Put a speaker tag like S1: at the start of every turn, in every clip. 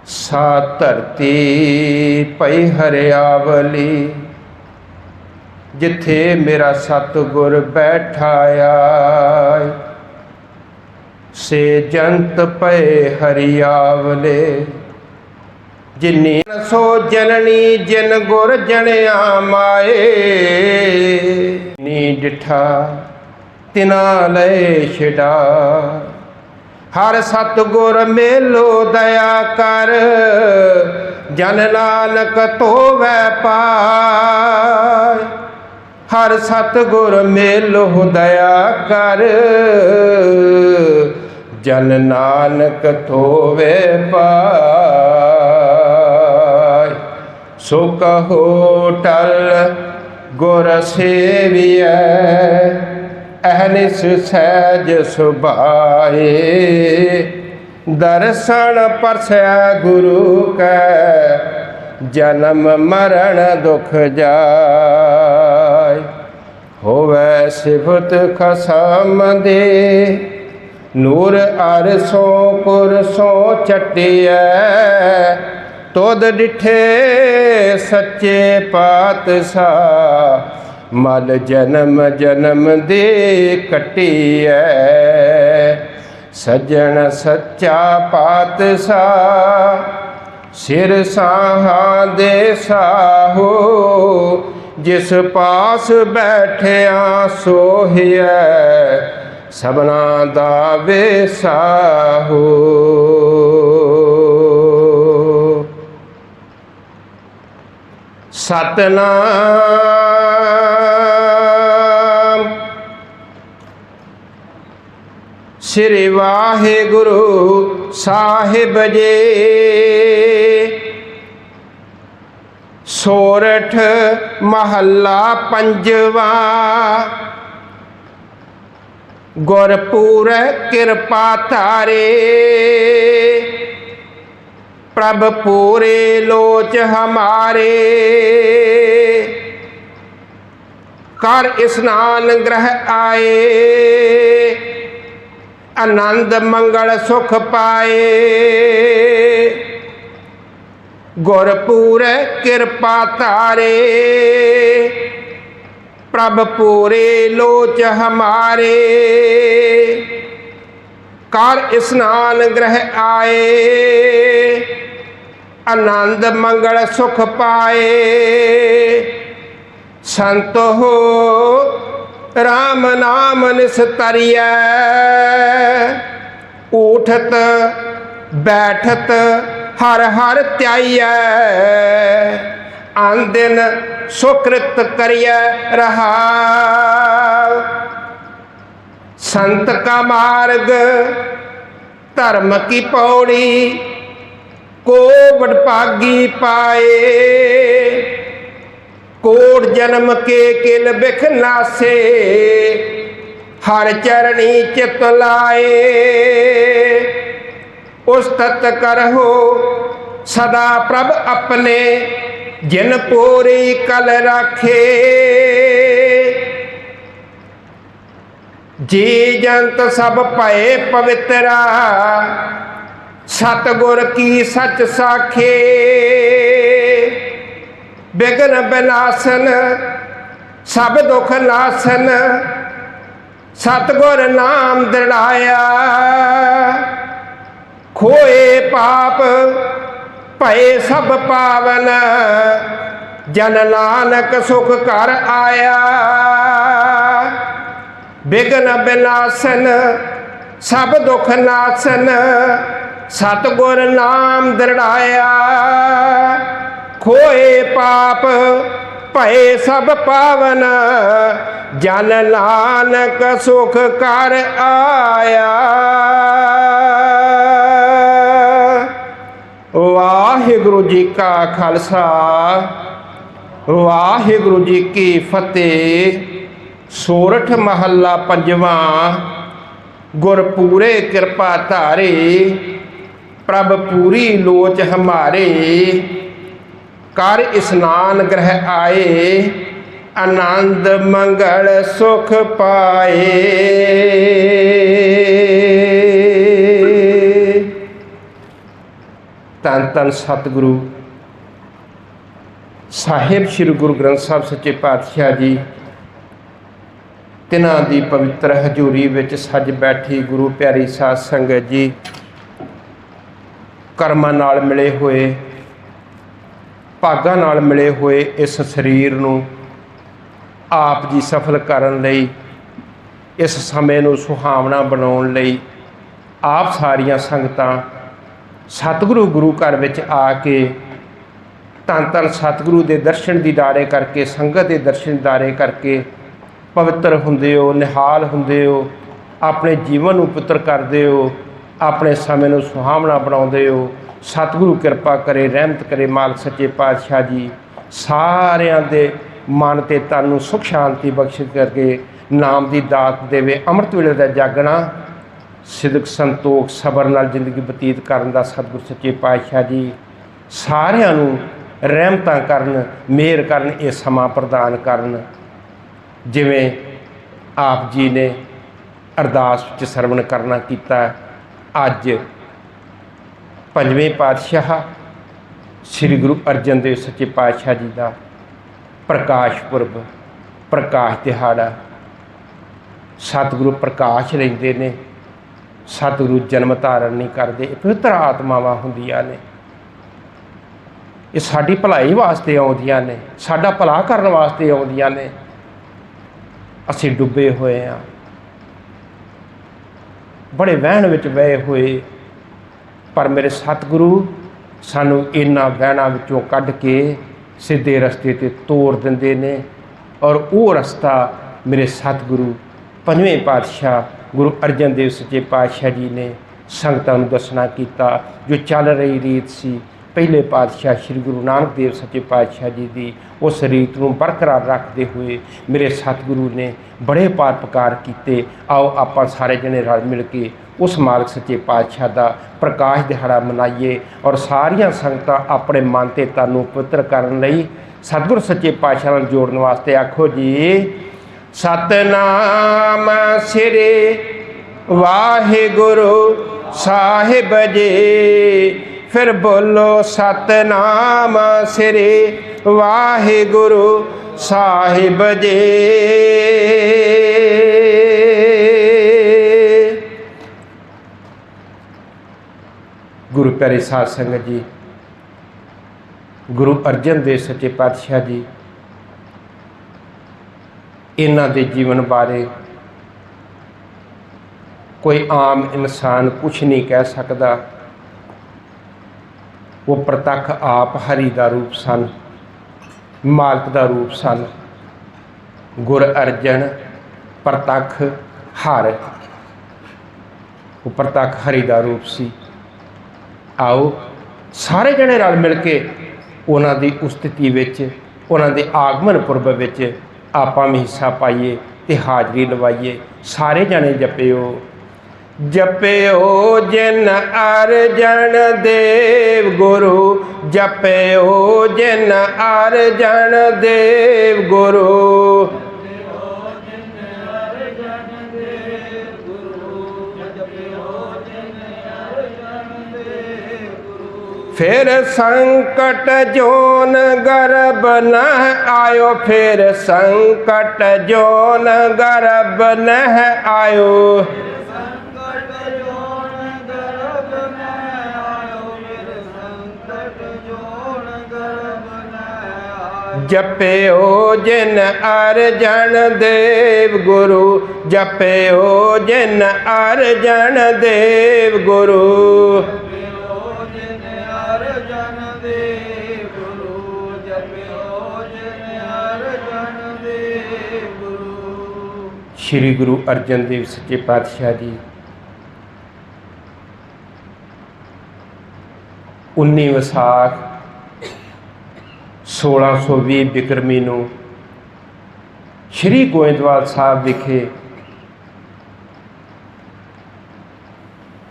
S1: सा धरती पई हरियावली, जिथे मेरा सतगुर बैठाया। से जंत पे हरियावले, जिन्नी सो जननी जिन गुर जनिया माए। नी डिठा तिना लय छिड़ा, हर सतगुर मेलो दया कर। जन नानक धोवै पाय, हर सतगुर मेलो दया कर। जन नानक धोवै पाय। सो कहो टल गुर सेवियै, अहनिस सहज सुभाए। दर्शन परसै गुरु कै, जन्म मरण दुख जाय। होवै सिफत खसम दे, नूर अरसों पुरसों चटियै। तुद डिठे सच्चे पातशाह, मल जन्म जन्म दे कटियै। सज्जन सच्चा पातशाह, सिर साहां दे साहो। जिस पास बैठिया सोहियै, सबना दा वेसाहो। सतनाम श्री वाहिगुरु साहिब जी। सोरठ महला पंजवा, गुरपुर कृपा तारे। प्रभ पूरे लोच हमारे, कर स्नान ग्रह आए। आनंद मंगल सुख पाए। गुरपुर कृपा तारे, प्रभ पूरे लोच हमारे। कर स्नान ग्रह आए, आनंद मंगल सुख पाए। संत हो राम नाम निस्तरियै, उठत बैठत हर हर त्याइयै। आन दिन सुकृत करियै रहा, संत का मार्ग धर्म की पौड़ी। को बड़भागी पाए, कोट जन्म के किल बिख नासे। हर चरणी चित लाए, उस्तत करहो सदा प्रभ अपने। जिन पूरी कल राखे, जी जंत सब भये पवित्रा। सतगुर की सच साखे, बिघन विनाशन सब दुख नाशन। सतगुर नाम दृढ़ाया, खोए पाप भये सब पावन। जन नानक सुख कर आया, बिघन विनाशन सब दुख नाशन। सतगुर नाम दृढ़ाया, खोए पाप भये सब पावन। जन नानक सुख कर आया। वाहिगुरु जी का खालसा, वाहिगुरु जी की फतेह। सोरठ महला पंजवा, गुरपुरे कृपा तारे। प्रभ पूरी लोच हमारे, कर स्नान ग्रह आए। आनंद मंगल सुख पाए। ਧੰਨ सतगुरु साहिब श्री गुरु ग्रंथ साहब सच्चे पातशाह जी तिन्हां दी पवित्र हजूरी विच सज बैठी गुरु प्यारी साध संगत जी, कर्मां नाल मिले हुए भागां नाल मिले हुए इस शरीर नूं आप जी सफल करन लई, इस समय नूं सुहावना बनाउण लई आप सारियां संगतां सतगुरु गुरु घर विच आके धन धन सतगुरु के दर्शन दीदारे करके, संगत के दर्शन दीदारे करके पवित्र हुंदे हो, निहाल हुंदे हो, अपने जीवन नूं पवित्र करदे हो, अपने समय नूं सुहावना बनाउंदे हो। सतगुरु कृपा करे, रहमत करे मालक सच्चे पातशाह जी सारियां दे मन ते तन नूं सुख शांति बख्श करके नाम की दात देवे। अमृत वेले दा जागना सिदक संतोख सबर नाल जिंदगी बतीत करन दा सतगुरु सच्चे पातशाह जी सारियां नूं रहमतां करन, मेहर करन, ये समा प्रदान करन। जिवें आप जी ने अरदास विच सरवण करना कीता, अज पंजवें पातशाह श्री गुरु अर्जन देव सच्चे पातशाह जी का प्रकाश पुरब, प्रकाश दिहाड़ा। सतगुरु प्रकाश लैंदे ने, सतगुरु जन्म धारण नहीं करते, पवित्र आत्मावां हुंदियां ने, ये साडी भलाई वास्ते आउंदियां ने, साडा भला करन वास्ते आउंदियां ने। असीं डुबे होए हाँ, बड़े वहण विच वहे होए, पर मेरे सतगुरु सानू इन्हां वहणां विचों कढ के सीधे रस्ते ते तोड़ दिंदे ने। और वो रस्ता मेरे सतगुरु पंजवें पातशाह गुरु अर्जन देव सच्चे पातशाह जी ने संगतां नूं दसना कीता, जो चल रही रीत सी पहले पातशाह श्री गुरु नानक देव सच्चे पातशाह जी की, उस रीत नूं बरकरार रखते हुए मेरे सतगुरु ने बड़े पार किए। आओ आपां सारे जने रल मिल के उस मालक सच्चे पातशाह का प्रकाश दिहाड़ा मनाइए और सारियां संगतां अपने मन ते तन नूं पवित्र करन लई सतगुरु सच्चे पातशाह नाल जोड़न वास्ते आखो जी सतनाम श्री वाहिगुरु साहिब जी। फिर बोलो सतनाम श्री वाहिगुरु साहिब जी। गुरु प्यारे साध संगत जी, गुरु अर्जन देव सच्चे पातशाह जी इन्हां दे जीवन बारे कोई आम इंसान कुछ नहीं कह सकता। वो प्रतख आप हरि का रूप सन, मालक का रूप सन। गुर अर्जन प्रतख हर, वो प्रतख हरि का रूप सी। आओ सारे जने रल मिल के उन्हां दी उस्तिति विच, उन्हां दे आगमन पुरब विच आपां भी हिस्सा पाइए ते हाजरी लवाइए। सारे जने जपिओ जपिओ जिन अर्जन देव गुरु, जपिओ जिन अर्जन देव गुरु। फिर संकट जोन गर्भ न आयो, फिर संकट जोन गर्भ न आयो। जपिओ जिन अर्जन देव गुरु, जपिओ जिन अर्जन देव गुरु। श्री गुरु अर्जन देव सच्चे पातशाह जी 19 विसाख 1620 बिक्रमी नूं श्री गोइंदवाल साहब विखे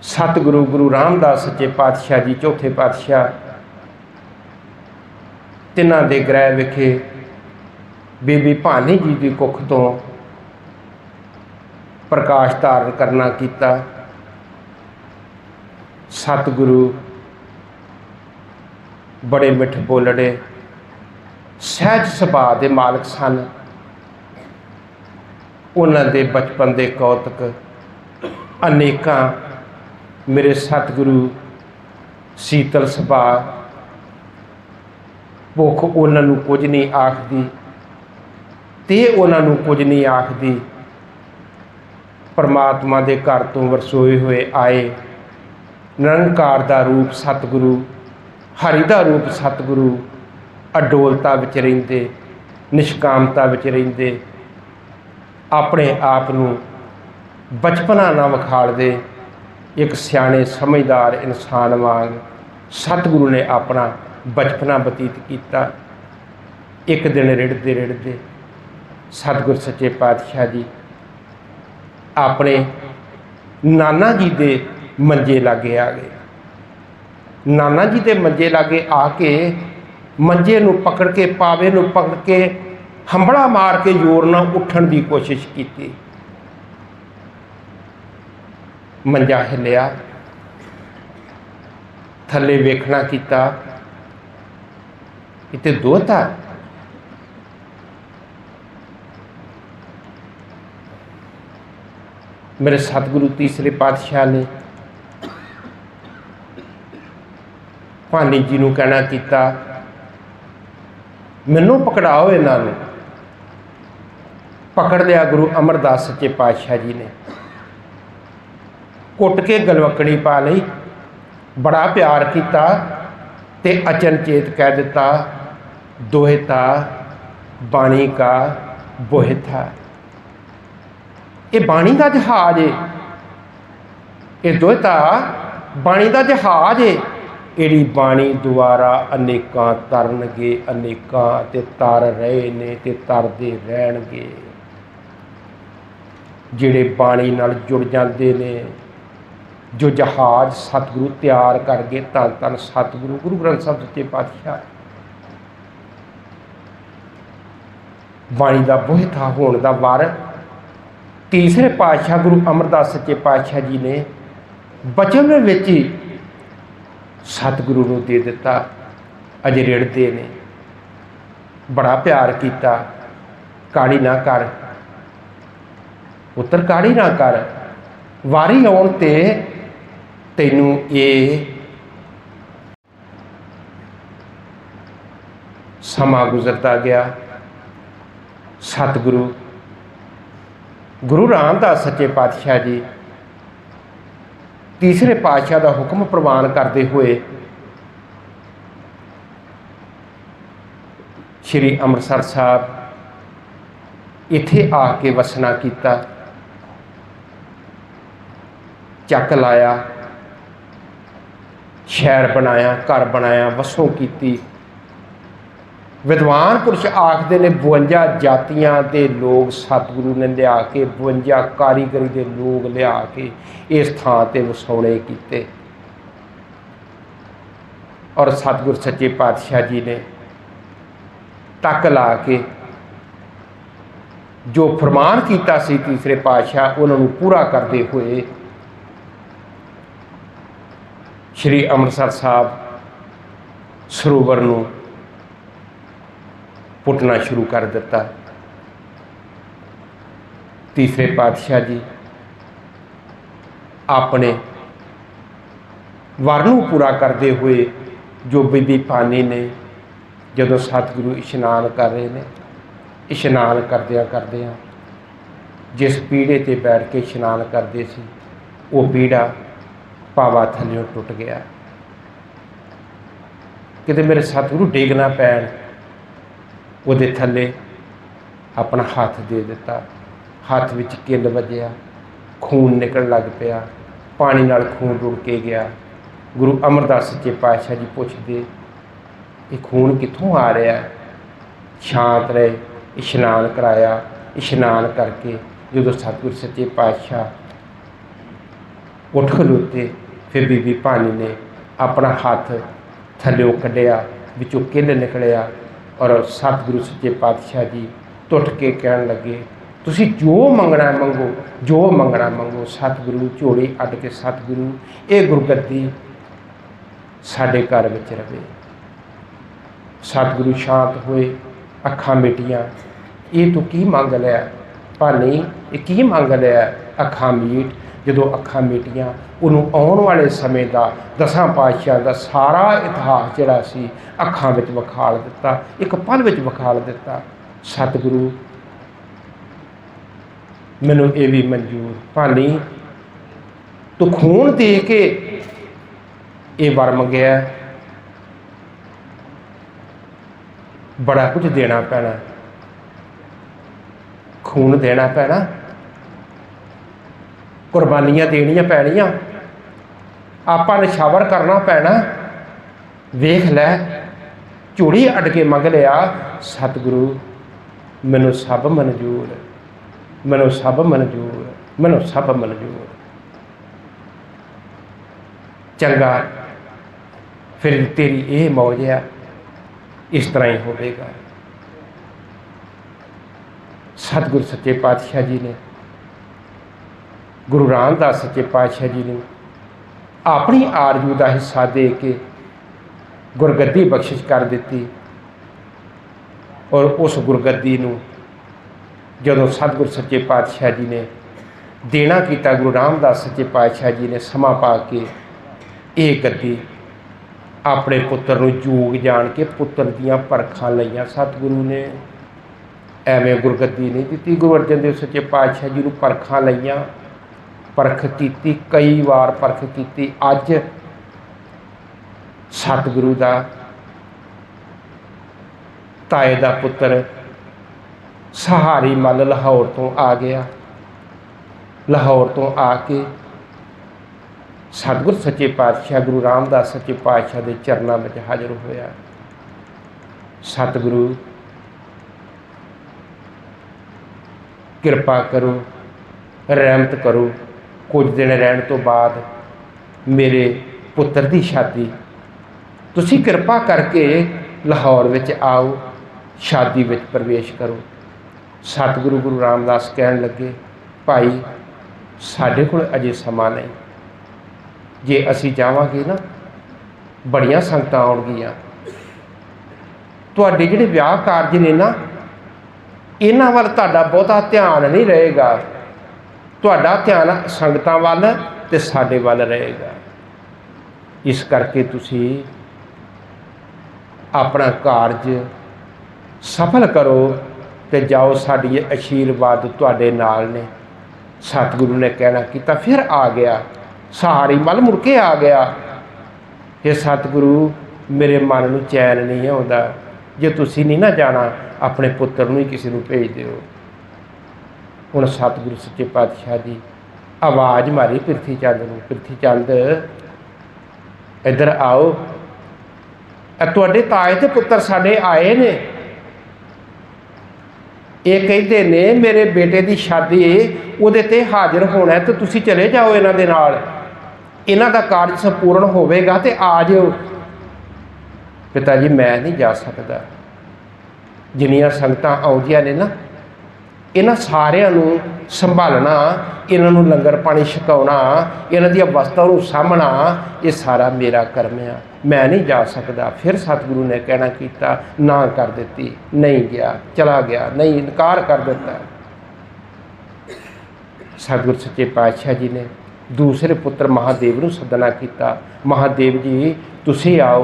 S1: सतगुरु गुरु रामदास सच्चे पातशाह जी चौथे पातशाह तिन्हां दे ग्रह विखे बीबी भानी जी की कुख तो प्रकाश धारण करना कीता। सतगुरु बड़े मिठ बोलड़े सहज सुभाਅ के मालक सन। उन्हां दे बचपन के कौतक अनेकां मेरे सतगुरु शीतल सुभाअ, भुख उन्हां नूं कुछ नहीं आखदी ते उन्हां नूं कुछ नहीं आखदी। परमात्मा के घर तो वरसोए हुए आए निरंकार का रूप सतगुरु, हरि का रूप सतगुरु अडोलता विच रहिंदे, निष्कामता विच रहिंदे, अपने आप नूं बचपना ना विखाड़दे। एक सियाणे समझदार इंसान वांग सतगुरु ने अपना बचपना बतीत किया। एक दिन रिड़ते रिड़ते सतगुरु सच्चे पातशाह जी अपने नाना जी के मंजे लागे आ गए। नाना जी के मंजे लागे आके मंजे नूं पकड़ के, पावे नूं पकड़ के हंबड़ा मार के जोर नाल उठण की कोशिश की। मंजा हिलिया, थले वेखना किया, इत्ते दोहता मेरे सतगुरु तीसरे पातशाह ने भानी जी नूं कहना किया, मैनू पकड़ाओ इन्हां नूं। पकड़ लिया गुरु अमरदास सच्चे पातशाह जी ने, कुट के गलवकड़ी पा लई, बड़ा प्यार किया ते अचनचेत कह दिता, दोहता बाणी का बोहता। ये बाणी का जहाज है, ये दोहता बाणी का जहाज है। इहड़ी बाणी द्वारा अनेकां तरनगे, अनेकां ते तर रहे ने ते तरदे रहणगे। जिहड़े बाणी नाल जुड़ जांदे ने, जो जहाज सतगुरु तैयार कर गए, धन धन सतगुरु गुरु ग्रंथ साहिब सच्चे पातशाह। बाणी का बोहता होने का वर तीसरे पातशाह गुरु अमरदास सच्चे पातशाह जी ने बचन विच ही सतगुरु नूं दे दिता। अजे रिड़ते ने, बड़ा प्यार किया, काड़ी ना कर पुत्र, काड़ी ना कर, वारी आउण ते तैनूं ये समा गुजरता गया। सतगुरु गुरु रामदास सच्चे पातशाह जी तीसरे पातशाह का हुक्म प्रवान करते हुए श्री अमृतसर साहब इत्थे आके वसना किया, चक लाया, शहर बनाया, घर बनाया, वसों की। विद्वान पुरुष आखते ने 52 जातियां के लोग सतगुरु ने लिया के, 52 कारीगरी के लोग लिया के इस थां ते वसौने किते। और सतगुरु सच्चे पातशाह जी ने टक ला के जो फरमान किया सी तीसरे पातशाह, उन्होंने पूरा करते हुए श्री अमृतसर साहब सरोवर नूं पुटना शुरू कर दिता। तीसरे पातशाह जी अपने वर नूं पूरा करते हुए जो बीबी पानी ने जदों सतगुरु इशनान कर रहे हैं, इशनान करदियां करदियां जिस पीढ़े ते बैठ के इशनान करते सी, वो पीढ़ा पावा थल्लों टुट गया। किते मेरे सतगुरु डिग ना पैण, उहदे थल्ले अपना हाथ दे दिता। हाथ विच किल वजया, खून निकल लग पिया, पानी नाल खून रुड़ के गया। गुरु अमरदास सच्चे पातशाह जी पुछदे, ये खून कित्थों आ रहा है? शांत रहे, इशनान कराया। इशनान करके जो सतगुरु सच्चे पातशाह उठ खलोते, फिर बीबी भानी ने अपना हाथ थल्लों कढ़िया, विचों किल निकलिया और सतगुरु सच्चे पातशाह जी टुट के कहन लगे, तुसी जो मंगना मंगो, जो मंगना मंगो। सतगुरु झोली अड्ड के, सतगुरु ये गुरगद्दी साडे घर विच रहे। सतगुरु शांत होए, अखां मिटियां। ये तू की मंग लिया भानी, ये की मंग लिया? अखां मीट। जदों अखां मीटियां, उन्होंने आने वाले समय का 10 पातशाह का सारा इतिहास जिहड़ा सी अखां विच विखाल दिता, एक पल विच विखाल दिता। सतगुरु मैनूं ये भी मंजूर भानी, तू खून दे के ये वर मंगया, बड़ा कुछ देना पैना, खून देना पैना, कुर्बानियां देनियां पैनियां, आपां नछावर करना पैना। वेख लै, झूड़ी अड़ के मंग लिया। सतगुरु मैनूं सब मंजूर, मैनूं सब मंजूर, मैनूं सब मंजूर। चंगा, फिर तेरी ये मौज आ, इस तरह ही होवेगा। सतगुरु सच्चे पातशाह जी ने, गुरु रामदास सच्चे पातशाह जी ने अपनी आरजू का हिस्सा दे के गुरगद्दी बख्शिश कर दी। और उस गुरगद्दी नूं जदों सतगुरु सच्चे पातशाह जी ने देना किया, गुरु रामदास सच्चे पातशाह जी ने समा पा के ये गद्दी अपने पुत्र नूं जोग जान के पुत्र दियां परखां लईआं। सतगुरु ने एवें गुरगद्दी नहीं दी, गुरु अर्जन देव सच्चे पातशाह जी नूं परखां लईआं, परख की, कई बार परख की। अज सतगुरु का ताए का पुत्र सहारी मल लाहौर तो आ गया। लाहौर तो आके सतगुरु सच्चे पातशाह गुरु रामदास सच्चे पातशाह के चरणों में हाजिर होया। सतगुरु कृपा करो, रहमत करो, कुछ दिन रहने तो बाद मेरे पुत्र की शादी, तुसी कृपा करके लाहौर विच आओ, शादी विच प्रवेश करो। सतगुरु गुरु रामदास कहन लगे, भाई साढ़े कोल अजे समा नहीं, जे असी जावांगे ना बड़ियां संगतां आउणगीआं, तुहाडे जिहड़े विआह कारज ने ना इन्हां वल तुहाडा बहुता ध्यान नहीं रहेगा, तुहाडा ध्यान संगतां वल ते साडे वल रहेगा। इस करके तुसी अपना कारज सफल करो ते जाओ, साडी आशीर्वाद तुहाडे नाल ने। सतगुरु ने कहना किया, फिर आ गया सहारी मल, मुड़ के आ गया। हे सतगुरु मेरे मन में चैन नहीं आता, जे तुसी नहीं ना जाना अपने पुत्र नूं ही किसी नूं भेज दिओ। हुण सतगुरु सच्चे पातशाह जी आवाज़ मारी पिरथी चंद नूं, पिरथी चंद इधर आओ, तुहाडे ताए ते पुत्र साडे आए ने, ये कहते ने मेरे बेटे की शादी उहदे ते हाजिर होना है, तो तुसी चले जाओ इन्हां दे नाल, इन्हां दा कारज संपूर्ण होवेगा ते आ जाओ। पिता जी मैं नहीं जा सकता, जिन्नियां संगतां आउंदियां ने ना इन्हां सारियां नूं संभालना, इन्हां नूं लंगर पानी छकाउणा, इन्हां दी वस्तां नूं सामभना, ये सारा मेरा कर्म आ, मैं नहीं जा सकता। फिर सतगुरु ने कहना किया, ना कर दी, नहीं गया, चला गया, नहीं इनकार कर दिता। सतगुरु सच्चे पातशाह जी ने दूसरे पुत्र महादेव नूं सदना किया, महादेव जी तुसी आओ,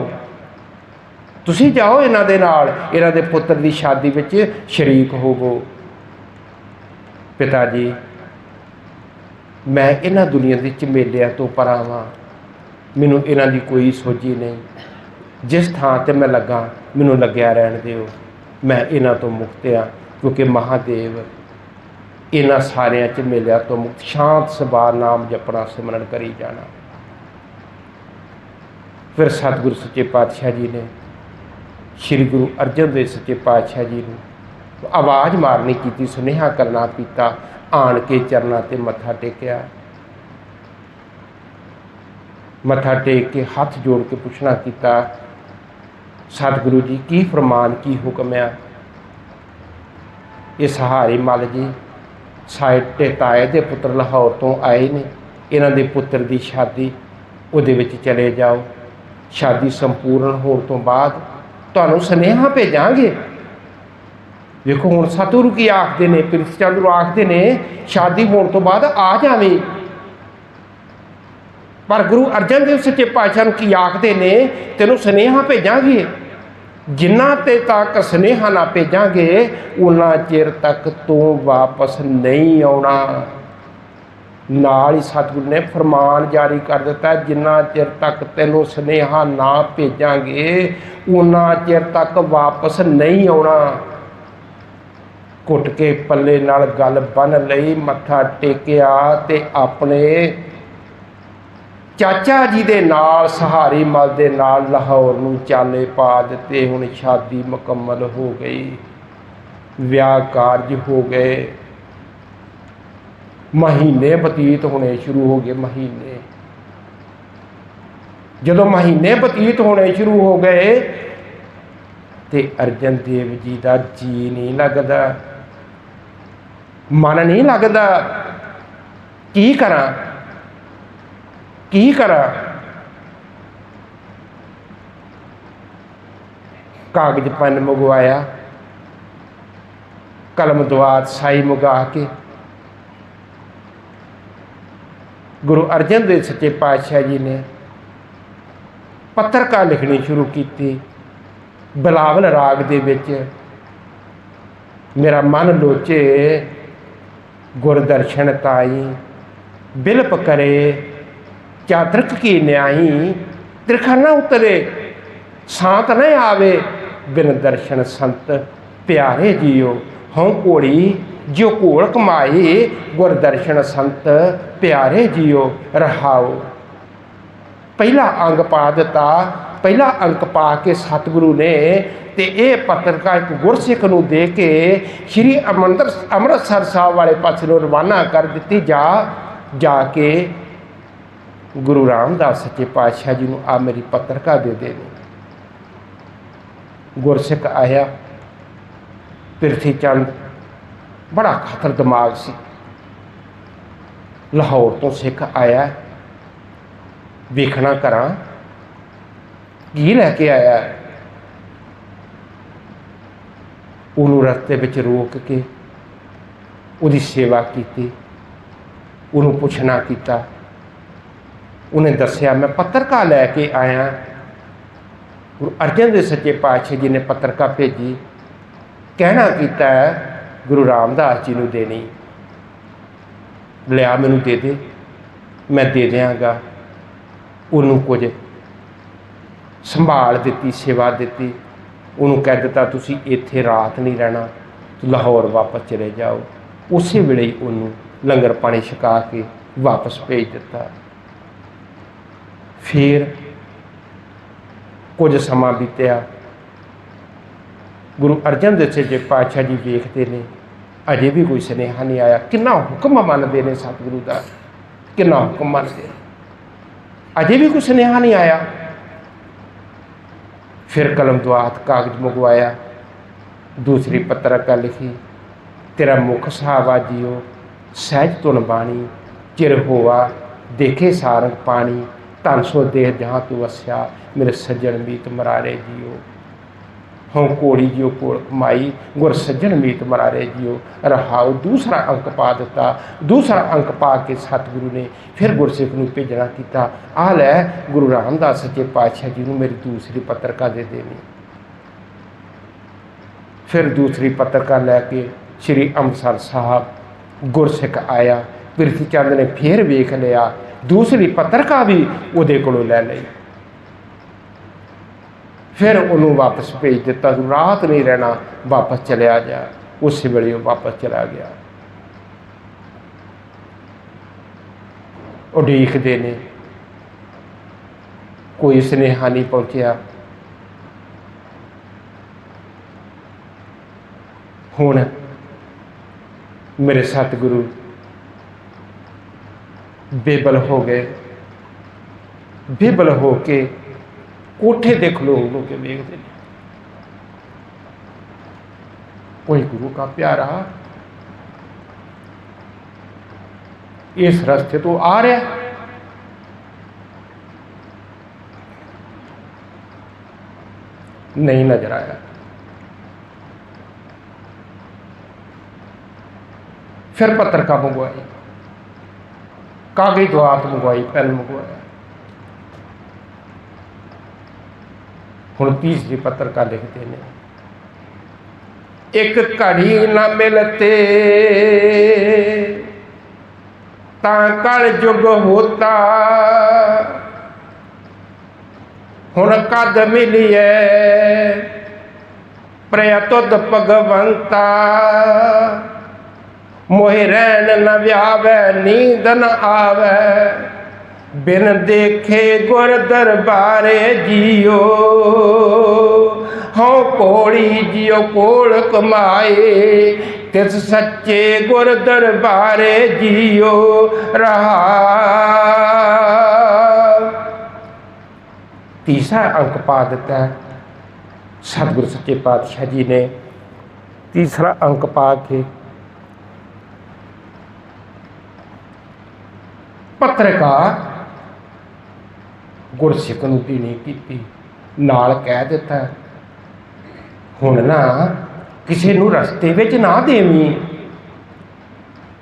S1: तुसी जाओ इन्हां दे नाल, इन्हां दे पुत्र की शादी विच शरीक होवो। पिता जी मैं इन्हां दुनिया के झमेलियां तो परां वां, मैनूं इन्हां दी कोई सोझी नहीं, जिस थां ते मैं लगा मैनूं लग्या रहण दिओ, मैं इन्हां तो मुक्त आ, क्योंकि महादेव इन्हां सारियां झमेलियां तो मुक्त, शांत सुभाअ नाम जपना सिमरन करी जाना। फिर सतगुरु सच्चे पातशाह जी ने श्री गुरु अर्जन देव सच्चे पातशाह जी ने आवाज़ मारनी की, सुनेहा करना पीता, आन के चरणों ते मत्था टेकिया, मत्था टेक के हाथ जोड़ के पुछना किया, सतगुरु जी की फरमान की हुक्म है? ये सहारी मल जी साडे ताए दे पुत्र लाहौर तो आए ने, इन्हां दे पुत्र की शादी उहदे विच चले जाओ, शादी संपूर्ण होने तो बाद ਤੁਹਾਨੂੰ ਸੁਨੇਹਾ ਭੇਜਾਂਗੇ। ਵੇਖੋ ਹੁਣ ਸਤਿਗੁਰੂ ਕੀ ਆਖਦੇ ਨੇ, ਪ੍ਰਿਥੀ ਚੰਦ ਨੂੰ ਆਖਦੇ ਨੇ ਸ਼ਾਦੀ ਹੋਣ ਤੋਂ ਬਾਅਦ ਆ ਜਾਵੇਂ। ਪਰ ਗੁਰੂ ਅਰਜਨ ਦੇਵ ਸੱਚੇ ਪਾਤਸ਼ਾਹ ਨੂੰ ਕੀ ਆਖਦੇ ਨੇ, ਤੈਨੂੰ ਸੁਨੇਹਾ ਭੇਜਾਂਗੇ, ਜਿੰਨਾ ਤੇ ਤੱਕ ਸੁਨੇਹਾ ਨਾ ਭੇਜਾਂਗੇ ਉਨਾ ਚਿਰ ਤੱਕ ਤੂੰ ਵਾਪਸ ਨਹੀਂ ਆਉਣਾ। ਨਾਲ ਹੀ ਸਤਿਗੁਰੂ ਨੇ ਫਰਮਾਨ ਜਾਰੀ ਕਰ ਦਿੱਤਾ, ਜਿੰਨਾ ਚਿਰ ਤੱਕ ਤੈਨੂੰ ਸੁਨੇਹਾ ਨਾ ਭੇਜਾਂਗੇ ਉਨਾ ਚਿਰ ਤੱਕ ਵਾਪਸ ਨਹੀਂ ਆਉਣਾ। ਘੁੱਟ ਕੇ ਪੱਲੇ ਨਾਲ ਗੱਲ ਬੰਨ੍ਹ ਲਈ, ਮੱਥਾ ਟੇਕਿਆ ਤੇ ਆਪਣੇ ਚਾਚਾ ਜੀ ਦੇ ਨਾਲ ਸਹਾਰੀ ਮਲ ਦੇ ਨਾਲ ਲਾਹੌਰ ਨੂੰ ਚਾਲੇ ਪਾ ਦਿੱਤੇ। ਹੁਣ ਸ਼ਾਦੀ ਮੁਕੰਮਲ ਹੋ ਗਈ, ਵਿਆਹ ਕਾਰਜ ਹੋ ਗਏ, ਮਹੀਨੇ ਬਤੀਤ ਹੋਣੇ ਸ਼ੁਰੂ ਹੋ ਗਏ। ਮਹੀਨੇ ਜਦੋਂ ਮਹੀਨੇ ਬਤੀਤ ਹੋਣੇ ਸ਼ੁਰੂ ਹੋ ਗਏ ਤੇ ਅਰਜਨ ਦੇਵ ਜੀ ਦਾ ਜੀ ਨਹੀਂ ਲੱਗਦਾ, ਮਨ ਨਹੀਂ ਲੱਗਦਾ। ਕੀ ਕਰਾਂ ਕੀ ਕਰਾਂ। ਕਾਗਜ਼ ਪੈਨ ਮੰਗਵਾਇਆ, ਕਲਮ ਦਵਾਤ ਸਾਈ ਮੰਗਾ ਕੇ ਗੁਰੂ ਅਰਜਨ ਦੇਵ ਸੱਚੇ ਪਾਤਸ਼ਾਹ ਜੀ ਨੇ ਪੱਤਰਕਾਰ ਲਿਖਣੀ ਸ਼ੁਰੂ ਕੀਤੀ ਬਿਲਾਵਲ ਰਾਗ ਦੇ ਵਿੱਚ। ਮੇਰਾ ਮਨ ਲੋਚੇ ਗੁਰਦਰਸ਼ਨ ਤਾਈ, ਬਿਲਪ ਕਰੇ ਚਾਤਰਕ ਕੀ ਨਿਆਈ, ਤ੍ਰਿਖਾਨਾ ਉਤਰੇ ਸਾਤ न आवे, बिन दर्शन संत प्यारे जियो। हों घोड़ी जो घोल कमाई, गुर दर्शन संत प्यारे जियो। रहाओ पहला अंग पा दिता। पहला अंक पा के सतगुरु ने ते यह पत्रिका एक गुरसिख नूं दे के श्री अमृतसर साहब वाले पासे नूं रवाना कर दी। जाके गुरु रामदास सच्चे पातशाह जी नूं आ मेरी पत्रिका दे दे। गुरसिख आया, प्रिथी चंद बड़ा खतर दिमाग सी, लाहौर तो सिख आया, वेखना करा की लैके आया। उन्होंने रस्ते विच रोक के उहदी सेवा की, उन्होंने पुछना किया। उन्हें दसिया मैं पत्रिका लैके आया। गुरु अर्जन देव सच्चे पातशाह जी ने पत्रिका भेजी, कहना किया गुरु रामदास जी नूं देनी, लिया मैनू दे दे, मैं दे देंगा। उन्होंने कुछ संभाल दी, सेवा दी। उन्होंने कह दिता तुसी इत्थे रात नहीं रहना, लाहौर वापस चले जाओ। उस वेले ही उन्होंने लंगर पानी छका के वापस भेज दिता। फिर कुछ समा बीत्या, गुरु अर्जन देव सच्चे पातशाह जी वेखते ने अजे भी कोई सुनेहा नहीं आया। कितना हुक्म मनते हैं सतगुरु का, कितना हुक्म मनते, अजे भी कोई सुनेहा नहीं आया। फिर कलम दवात कागज मंगवाया, दूसरी पत्रिका लिखी, तेरा मुख सहावा जियो, सहज तुन बाणी, चिर होवा देखे सारंग पानी, धन सो देह जहाँ तू वस्या, मेरे सज्जन मीत मरारे जियो। हों घोड़ी जियो घोल कमाई, गुर सज्जन मीत मरारे जियो। रहाओ दूसरा अंक पा दिता। दूसरा अंक पा के सतगुरु ने फिर गुरसिख नूं भेजना किया, आ लै गुरु रामदास सच्चे पातशाह जी नूं मेरी दूसरी पत्रिका दे देनी। फिर दूसरी पत्रिका लैके श्री अमृतसर साहब गुरसिख आया। प्रिथी चंद ने फिर वेख लिया, दूसरी पत्रिका भी उहदे कोलों लै लई। फिर उन्होंने वापस भेज दिता, रात नहीं रहना, वापस चलिया जा। उस वेले वापस चला गया। उड़ीकते ने, कोई सुनेहा नहीं पहुंचा। हुण मेरे सतगुरु बेबल हो गए। बेबल हो के कोठे दे खलो के देखते हैं, कोई गुरु का प्यारा इस रास्ते तो आ रहा। नहीं नजर आया। फिर पत्रिका मंगवाई, कागज दवात मंगवाई, पेन मंगवाया। हुण तीसरी पत्रिका लिखते हैं, एक घड़ी न मिलते ता कल युग होता, हुण कद मिलिए प्रिय तुद भगवंता, मोहे रैन न व्यावै नींद न आवे, बिन देखे गुर दरबारे जियो, हाँ कोड़ी जियो कोल कमाए, तिस सच्चे गुर दरबारे जियो रहा। तीसरा अंक पा दिता है सतगुरु सच्चे पातशाह जी ने। तीसरा अंक पा के पत्रिका गुरसिख नूं देनी कीती, नाल कह दिता हुण ना किसी नूं रस्ते विच ना देवी,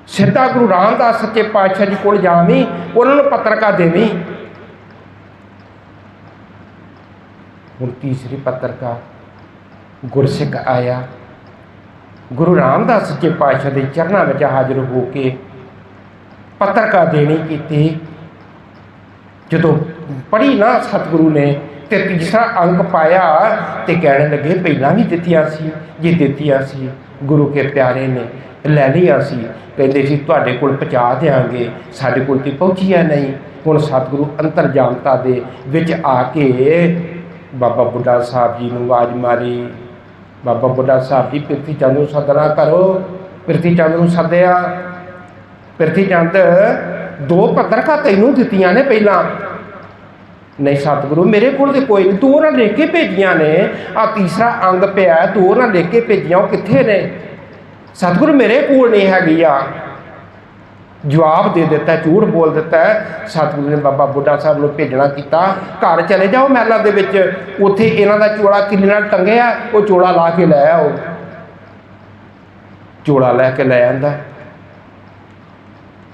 S1: सीधा गुरु रामदास सच्चे पातशाह जी कोल जावी, उन्हां नूं पत्रिका देवी। हुण तीसरी पत्रिका गुरसिख आया, गुरु रामदास सच्चे पातशाह के चरणों में हाजिर हो के पत्रिका देनी की। जो पढ़ी ना सतगुरु ने तो तीसरा अंक पाया तो कहने लगे पहला भी दित्तियां सी, जे दित्तियां सी गुरु के प्यारे ने लै लिया सी, कहते सी तुहाडे कोल पहुँचा देंगे, साडे कोल ते पहुँचिया नहीं। हुण सतगुरु अंतरजामता दे विच आके बाबा बुढ़ा साहब जी नूं आवाज़ मारी, बाबा बुढ़ा साहब जी पिरथी चंद नूं सदना करो। पिरथी चंद नूं सद्या, पिरथी चंद दो पत्रिका तैनूं दित्तियां ने पहला, नहीं सतगुरु मेरे कोल ते कोई नहीं, दो ना लिख के भेजियां ने, आ तीसरा अंग पिया दो ना लिख के भेजियां, कित्थे ने? सतगुरु मेरे कोल नहीं हैगी आ। जवाब दे दिता, झूठ बोल दिता है। सतगुरु ने बाबा बुढ़ा साहब नूं भेजना कीता, घर चले जाओ महलों दे विच, उत्थे इन्हां दा चोड़ा किन्ने नाल टंगिया, वो चोड़ा ला के लै आओ। चोड़ा लैके लै आंदा।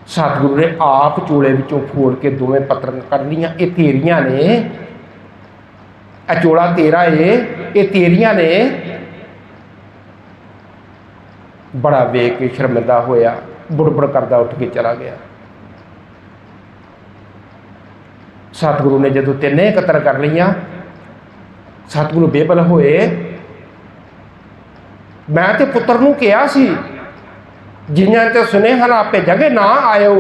S1: सतगुरु ने आप चोले विचों फोड़ के दोवें पत्रिकां कढ लईआं, ये तेरियां ने, चोड़ा तेरा है, ये तेरियां ने। बड़ा वेख के शर्मिंदा होया, बुड़बुड़ करदा उठ के चला गया। सतगुरु ने जदों तिन्ने एकत्र कर लिया, सतगुरु बेबल होए, मैं तो पुत्र नूं कहा सी जिन्हां ते सुनेहा ना भेजांगे ना आयो,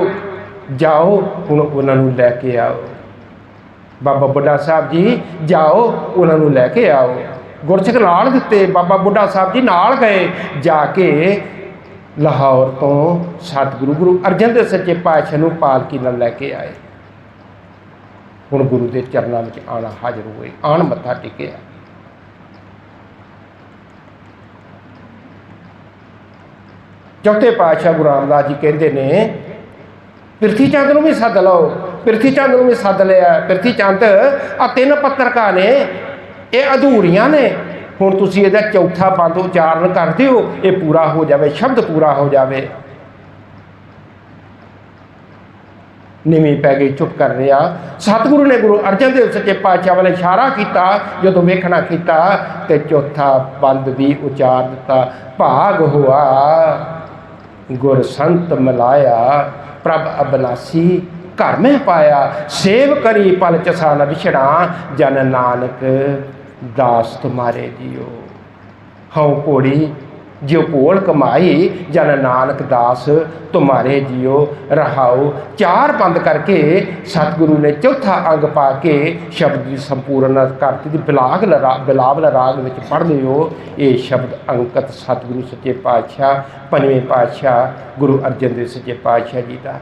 S1: जाओ हुण उन्हां नूं लैके आओ। बाबा बुढ़ा साहब जी जाओ उन्हां नूं लैके आओ। गुरसिख नाल दिते, बाबा बुढ़ा साहब जी नाल गए, जाके लाहौर तो सतगुरु गुरु अर्जन देव सच्चे पातशाह नूं पालकी नाल लैके आए। हुण गुरु के चरणों में आना हाजिर हुए, आन मत्था टेकिया। चौथे पातशाह गुरु रामदास जी कहते ने पिरथी चंद नूं भी सद लो, पिरथी चंद नूं भी सद लिया। पिरथी चंद आ तीन पत्रिका ने ये अधूरियां ने, हुण तुसीं इहदा चौथा बंद उचारण कर दिओ, ये पूरा हो जाए, शब्द पूरा हो जाए। नीवी पै गई, चुप कर रहा। सतगुरु ने गुरु अर्जन देव सच्चे पातशाह वाले इशारा किया, जो वेखना किया तो चौथा बंद भी उचार दिता। भाग हुआ गुर संत मिलाया, प्रभ अबनासी घर में पाया, सेव करी पल चसा न विछड़ा, जन नानक दास तुम्हारे जियो। हाँ घोड़ी जो भोल कमाई, जन नानक दास तुम्हारे जियो रहाओ। चार बंद करके सतगुरु ने चौथा अंग पा के शब्द की संपूर्ण करती थी। बिलावल राग में पढ़ लियो, ये शब्द अंकत सतगुरु सच्चे पातशाह पंजवें पातशाह गुरु अर्जन देव सच्चे पातशाह जी का।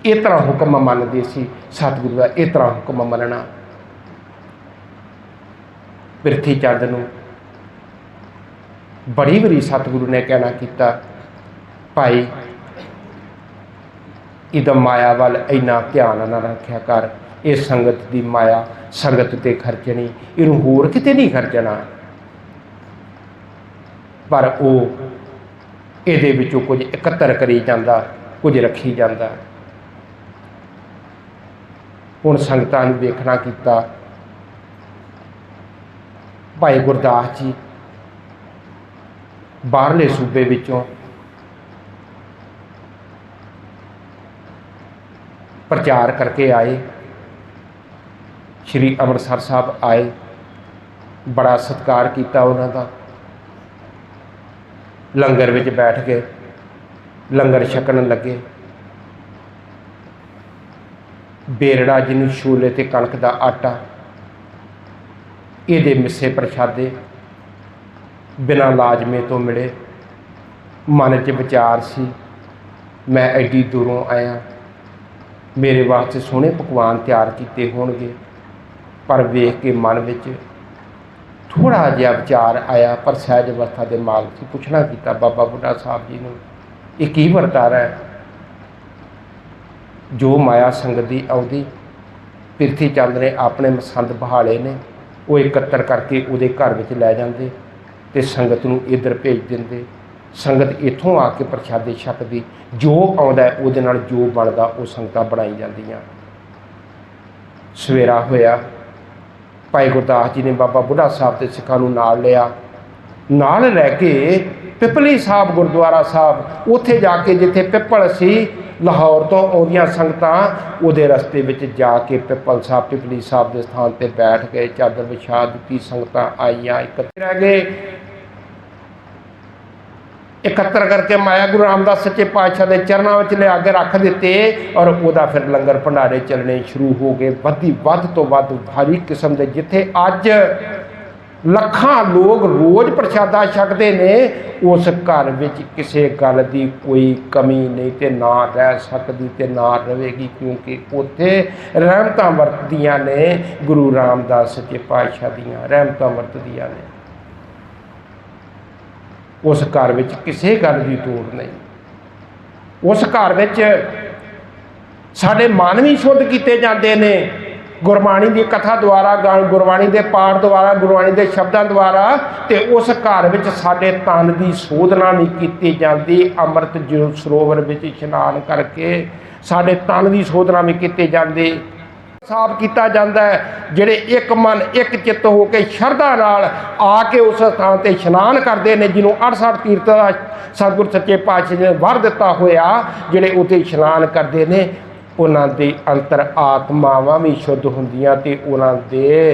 S1: इस तरह हुक्म मनते सी सतगुरु का, इस तरह हुक्म मनना। पिरथी चंद नूं बड़ी बारी सतगुरु ने कहना किया, भाई इदम माया वाल इन्ना ध्यान ना रखा कर, ये संगत की माया संगत ते खर्चनी, इनू होर किते नहीं खर्चना। पर वो इहदे विचों कुछ इकत्तर करी जांदा, कुछ रखी जांदा। हुण संगतां नूं वेखना कीता भाई गुरदास जी बाहरले सूबे विचों प्रचार करके आए, श्री अमृतसर साहब आए, बड़ा सत्कार किया उन्हां दा। लंगर विच बैठ गए, लंगर छकन लगे। बेरड़ा जिन्होंने छोले ते कणक दा आटा, ये मिस्से प्रशादे बिना लाजमे तो मिले। मन च विचार सी, मैं एडी दूरों आया, मेरे वास्ते सोहने पकवान तैयार किए होणगे। पर वेख के मन में थोड़ा जिहा विचार आया। पर सहज अवस्था के मालक से पुछना किया बाबा बुढ़ा साहब जी ने, यह की वरतारा है? जो माया संगत की आउंदी पिरथी चंद ने अपने मसंद बहाले ने, वो इकत्तर करके उहदे घर में लै जाते तो संगत नूं इधर भेज देंदे। संगत इत्थों आके प्रशादे छकदी, जो आउंदा उहदे नाल जो बनदा वो संगतां बनाई जांदियां। सवेरा होया, भाई गुरदास जी ने बाबा बुढ़ा साहब के सिखां नूं नाल लिया, नाल लैके पिपली साहब गुरुद्वारा साहब उत्थे जाके जिथे पिपल सी लाहौर तो आउंदियां संगतां उहदे रस्ते विच जाके पिपल साहब पिपली साहब के स्थान पर बैठ गए। चादर विछा दी, संगतां आईयां, इकट्ठे रह गए। इकत्तर करके माया गुरु रामदास सच्चे पातशाह के चरणों में लिया के रख दिते और वह फिर लंगर भंडारे चलने शुरू हो गए। वध तो वध भारी किस्म के, जिथे अज लखां लोग रोज़ प्रशादा छकते ने, उस घर में किसी गल की कोई कमी नहीं तो ना रह सकती तो ना रहेगी, क्योंकि उत्थे रहमतां वरतदियां ने। गुरु रामदास सच्चे पातशाह दियां रहमतां वरतदियां ने। उस घर में किसी गल की तोड़ नहीं। उस घर में साढ़े मन भी शुद्ध किए जाते हैं गुरबाणी की कथा द्वारा, गुरबाणी के पाठ द्वारा, गुरबाणी के शब्दों द्वारा। तो उस घर में साढ़े तन की शोधना भी की जाती। अमृत जो सरोवर में इशनान करके साढ़े तन की शोधना भी की जाती, साफ किया जाता है। जिहड़े एक मन एक चित्त होकर शरधा नाल आके उस स्थान पर इशनान करते हैं, जिन्होंने 68 तीर्थ का सतगुरु सच्चे पातशाह ने वर दिता होया, जिहड़े उत्ते इशनान करते हैं उन्हां दे अंतर आत्मावां भी शुद्ध होंदियां ते उन्हां दे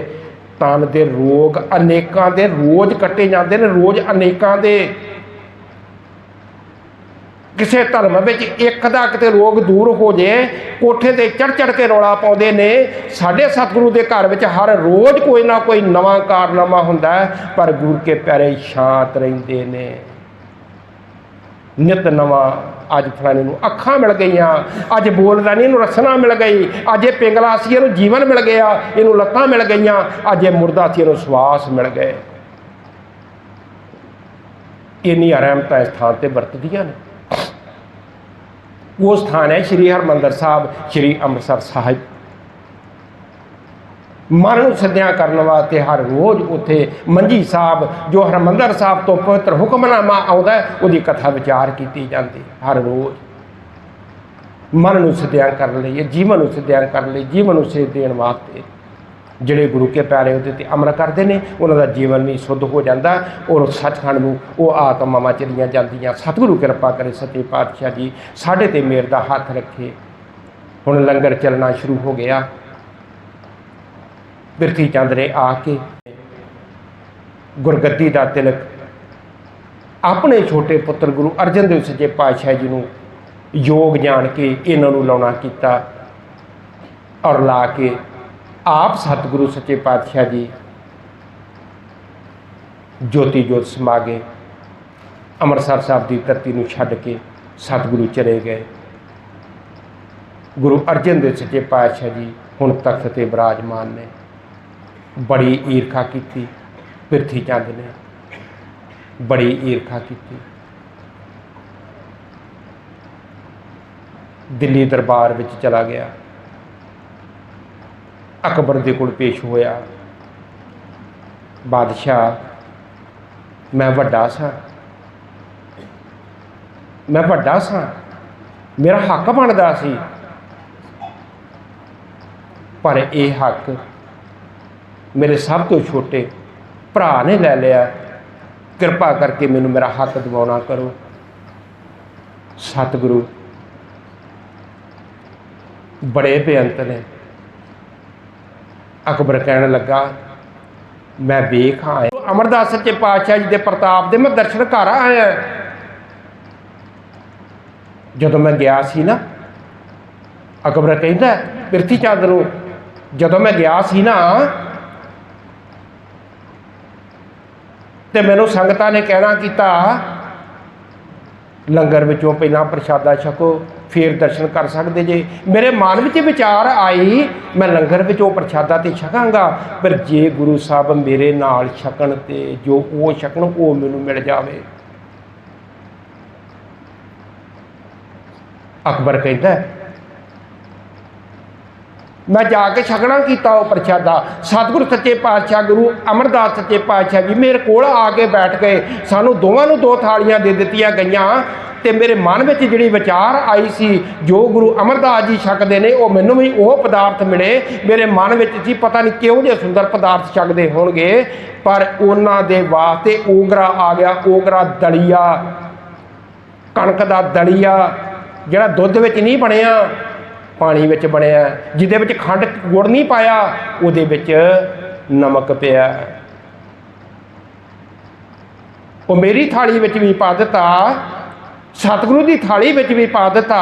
S1: तन दे रोग अनेकां दे रोज कट्टे जाते हैं। रोज अनेकां दे किसी धर्म में एक दा किते रोग दूर हो जाए, कोठे ते चढ़ चढ़ के रौला पाउंदे ने। साडे सतगुरु के घर में हर रोज़ कोई ना कोई नवा कारनामा हुंदा है, पर गुरु के प्यारे शांत रहिंदे ने। नित नवा, अज फलाने नूं अखां मिल गईयां, अज बोलदा नहीं, इनूं रसना मिल गई, अज ये पिंगला सी इनूं जीवन मिल गया, इनूं लत्तां मिल गईयां, अज ये मुर्दा सी इनूं श्वास मिल गए। इन्नी रहमतां इस स्थान पर वरतदियां ने। वो स्थान है श्री हरमंदर साहब, श्री अमृतसर साहिब। मन सद्या करने वास्ते हर रोज़ उत्थे मंजी साहब जो हरमंदर साहब तो पवित्र हुक्मनामा आता है, उसकी कथा विचार की जाती। हर रोज़ मन सद्या करने लिए, जीवन सद्या करने लिए, जीवन सेध देने वास्ते जिहड़े गुरु के प्यारे उहदे ते अमल करते हैं, उन्होंने जीवन भी शुद्ध हो जाता और सचखंड में वो आत्मावां चलियां जांदियां। सतगुरु कृपा करे सच्चे पातशाह जी साढ़े ते मेर दा हथ रखे। हुण लंगर चलना शुरू हो गया। पिरथी चंद ने आके गुरगद्दी का तिलक अपने छोटे पुत्र गुरु अर्जन देव सच्चे पातशाह जी नूं योग जान के इन्हां नूं लाउणा कीता और ला के आप सतगुरु सच्चे पातशाह जी ज्योति जोत समा गए। अमृतसर साहब की धरती नूं छड्ड के सतगुरु चले गए। गुरु अर्जन देव सच्चे पातशाह जी हुण तख्त ते विराजमान ने। बड़ी ईर्खा की पिरथी चंद ने, बड़ी ईर्खा की। दिल्ली दरबार में चला गया, अकबर दे कोल पेश होया। बादशाह मैं वड्डा सा, मैं वड्डा सा, मेरा हक बनदा सी, पर यह हक मेरे सब तो छोटे भरा ने लै लिया। कृपा करके मैनू मेरा हक दिवाना करो। सतगुरु बड़े बेअंत ने। अकबर कहने लगा मैं वेख आया अमरदास सच्चे पातशाह जी के प्रताप दे मैं दर्शन कर आया। जदों मैं गया सी ना, अकबर कहता पिरथी चंद नूं, जदों मैं गया सी ना ते मैनूं संगतां ने कहना कीता लंगर विचों पहलां प्रशादा छको फिर दर्शन कर सकते जे। मेरे मन में विचार आई मैं लंगर विचों प्रशादा तो छकांगा, पर जे गुरु साहब मेरे नाल छकन ते जो वो छकन वो मैनूं मिल जावे। अकबर कहता मैं जाके छकना किया वो प्रशादा। सतगुरु सच्चे पातशाह गुरु अमरदास सच्चे पातशाह जी मेरे कोल आके बैठ गए। सानू दोवां नूं 2 थालियां दे दित्तियां गईयां ते मेरे मन में जिहड़ी विचार आई सी जो गुरु अमरदास जी छकते हैं वो मैनूं भी वो पदार्थ मिले। मेरे मन में सी पता नहीं किहो जिहे सुंदर पदार्थ छकते होणगे, पर उन्हां दे वास्ते ओगरा आ गया। ओगरा दलिया, कणक दा दलिया जिहड़ा दुध विच नहीं बनिया पानी विच बनिया, जिहदे विच खंड गुड़ नहीं पाया, उहदे विच नमक पिया। वो मेरी थाली विच भी पा दिता, सतगुरु की थाली विच भी पा दिता,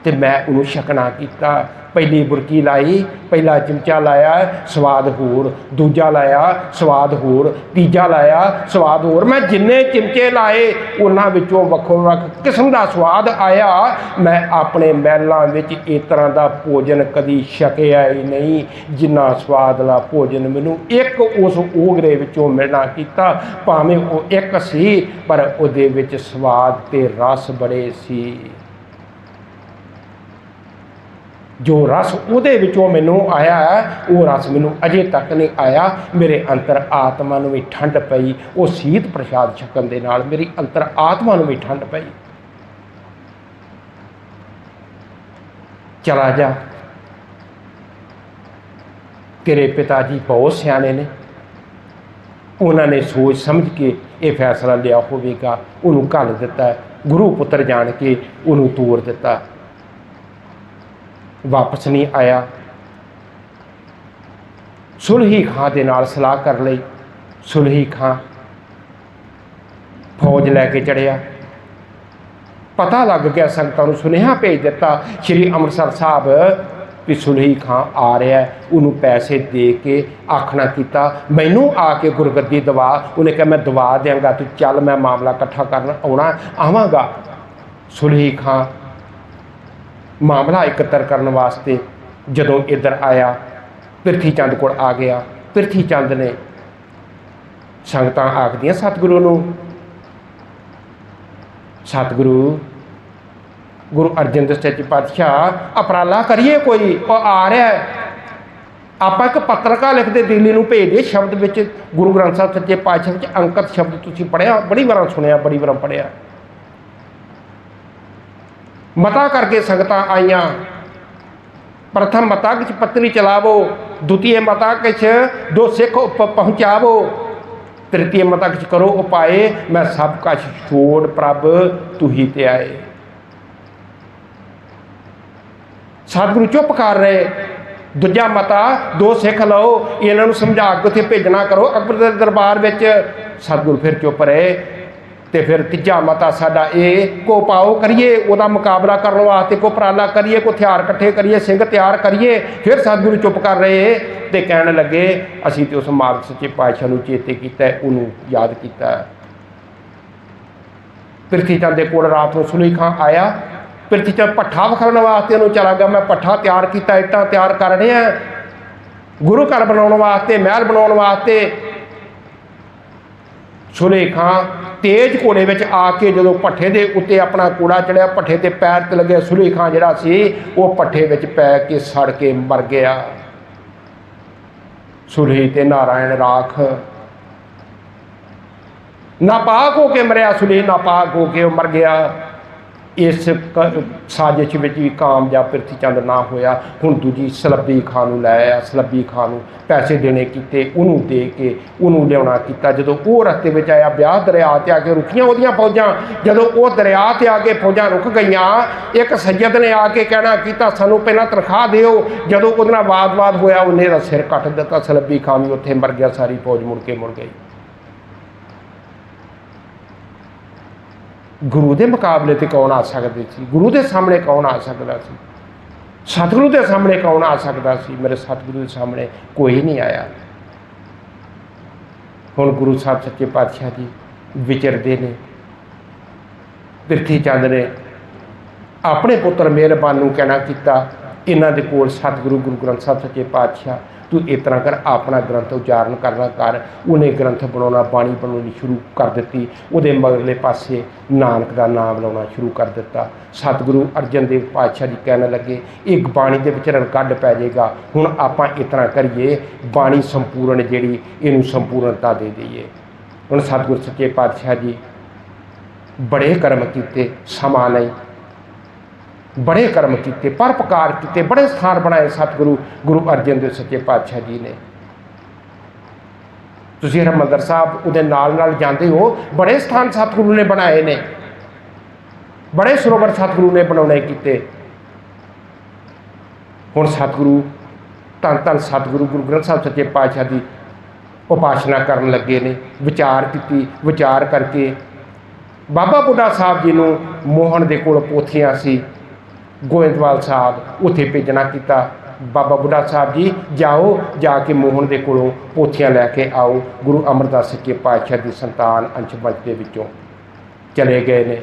S1: ते मैं उन्होंने छकना किया। पहली बुरकी लाई, पहला चिमचा लाया स्वाद होर, दूजा लाया स्वाद होर, तीजा लाया स्वाद होर। मैं जिन्ने चिमचे लाए उन्हां विचों वक्खो वक्ख किस्म का स्वाद आया। मैं अपने महलों विच इस तरह का भोजन कदी छकिया ही नहीं जिन्ना स्वाद ला भोजन मैनूं एक उस ओगरे विचों मिलना कीता। भावें वो एक सी पर उहदे विच स्वाद ते रस बड़े सी। जो रस उहदे विचों मैनूं आया वो रस मैनूं अजे तक नहीं आया। मेरे अंतर आत्मा नूं भी ठंड पई, वो शीत प्रसाद छकन दे नाल मेरी अंतर आत्मा नूं भी ठंड पई। चला जा, तेरे पिता जी बहुत सियाने ने, उन्होंने सोच समझ के ये फैसला लिया होवेगा। उन्होंने घल दिता, गुरु पुत्र जान के उन्होंने तोड़ दिता, वापस नहीं आया। सुलही खां दे नाल सलाह कर लई। सुलही खां फौज लैके चढ़िया। पता लग गया, संगतां नूं सुनेहा भेज दिता श्री अमृतसर साहब भी सुलही खां आ रहा है। उन्होंने पैसे दे के आखना किया मैनू आके गुरगद्दी दवा। उन्हें कहा मैं दवा देंगा, तू चल मैं मामला इकट्ठा करना आना आवांगा। सुलही खां मामला एकत्र करने वास्ते जदों इधर आया पिरथी चंद को आ गया। पिरथी चंद ने संगतां आखदियां सतगुरु नूं, सतगुरु गुरु अर्जन देव सच्चे पातशाह अपराला करिए कोई और आ रहा है। आप एक पत्रका लिखते दिल्ली नूं भेज दे शब्द विच गुरु ग्रंथ साहिब सच्चे पातशाह विच अंकित शब्द तुसीं पढ़िया, बड़ी बार सुनिया, बड़ी बार पढ़िया। मता करके संगतां आईयां। प्रथम मता किछ पत्री चलावो, द्वितीय मता किछ 2 सिख पहुँचावो, तृतीय मता किछ करो उपाए, मैं सब कुछ छोड़ प्रभ तू ही ते आए। सतगुरु चुप कर रहे। दूजा मता 2 सिख लो, इन्हों समझा के उत्थे भेजना करो अकबर दे दरबार विच। सतगुरु फिर चुप रहे। तो फिर तीजा मता साडा ये को पाओ करिए, वह मुकाबला करने वास्ते को उपराला करिए, को हथियार इकट्ठे करिए, सिंह तैयार करिए। फिर सतगुरु चुप कर रहे तो कहने लगे असीं तो उस मार्ग सच्चे पातशाह नूं चेते किया, उन्होंने याद किया। पिरथी चंद दे कोल रात नूं सुलही खां आया। पिरथी चंद भट्ठा विखाउण वास्ते उन्होंने चला गया। मैं भट्ठा तैयार किया, इट्टां तैयार कर रहे हैं गुरु घर बनाने वास्ते, महल बनाने वास्ते। सुलही खां तेज घोड़े विच आके जो भट्ठे के उत्ते अपना कूड़ा चढ़िया, भट्ठे के पैर ते लगे। सुलही खां जिहड़ा सी वो भट्ठे विच पै के सड़ के मर गया। सुलही ते नारायण राख। नापाक होके मरिया सुलही, नापाक होके मर गया। इस साजिश में भी कामयाब पिरथी चंद ना होया। हुण दूजी सलब्बी खां नूं लै आया, सलब्बी खां नूं पैसे देने कीते, उहनूं दे के उहनूं लियाउणा कीता। जदों वो रस्ते में आया, ब्याह दरिया ते आके रुकियां उहदियां फौजां। जदों वो दरिया ते आके फौजां रुक गईयां, एक सैयद ने आके कहना कीता सानूं पहलां तनख्वाह दिओ। जदों उहदे नाल वाद होया, उन्हें दा सिर कट दिता। सलब्बी खां भी उत्थे मर गया, सारी फौज मुड़ गई। गुरु के मुकाबले ते कौन आ सकते सी? गुरु के सामने कौन आ सकता सी? सतगुरु के सामने कौन आ सकता सी? मेरे सतगुरु के सामने कोई नहीं आया। हुण गुरु साहब सच्चे पातशाह जी विचरते ने। पिरथी चंद ने अपने पुत्र मेहरबान नूं कहना कीता, इन्हां दे कोल सतगुरु गुरु ग्रंथ साहब सच्चे पातशाह तू इस तरह कर, अपना ग्रंथ उचारण करना कर। उन्हें ग्रंथ बनाना, बाणी बनानी शुरू कर दी। उहदे मगरले पासे नानक का नाम लाना शुरू कर दिता। सतगुरु अर्जन देव पातशाह जी कहने लगे, एक बाणी के विच रंगढ़ पै जाएगा। हुण आपां इस तरह करिए, बाणी संपूर्ण जिहड़ी इहनूं संपूर्णता दे दईए। हुण सतगुरु सच्चे पातशाह जी बड़े कर्म कीते, समा नहीं, बड़े कर्म किए, परोपकार किए, बड़े स्थान बनाए सतगुरु गुरु अर्जन देव सच्चे पातशाह जी ने। तुसीं हरिमंदर साहब उहदे नाल जाते हो, बड़े स्थान सतगुरु ने बनाए ने, बड़े सरोवर सतगुरु ने बनाने किए। हुण सतगुरु धन धन सतगुरु गुरु ग्रंथ साहब सच्चे पातशाह की उपासना करन लगे ने। विचार की, विचार करके बाबा बुढ़ा साहब जी नूं मोहन दे कोल पोथियां सी, गोविंदवाल साहब उत्थे भेजना किया। बाबा बुढ़ा साहब जी जाओ, जाके मोहन दे कोलों पोथियां लैके आओ। गुरु अमरदास सच्चे पातशाह की संतान अंश वंश के विचों चले गए ने।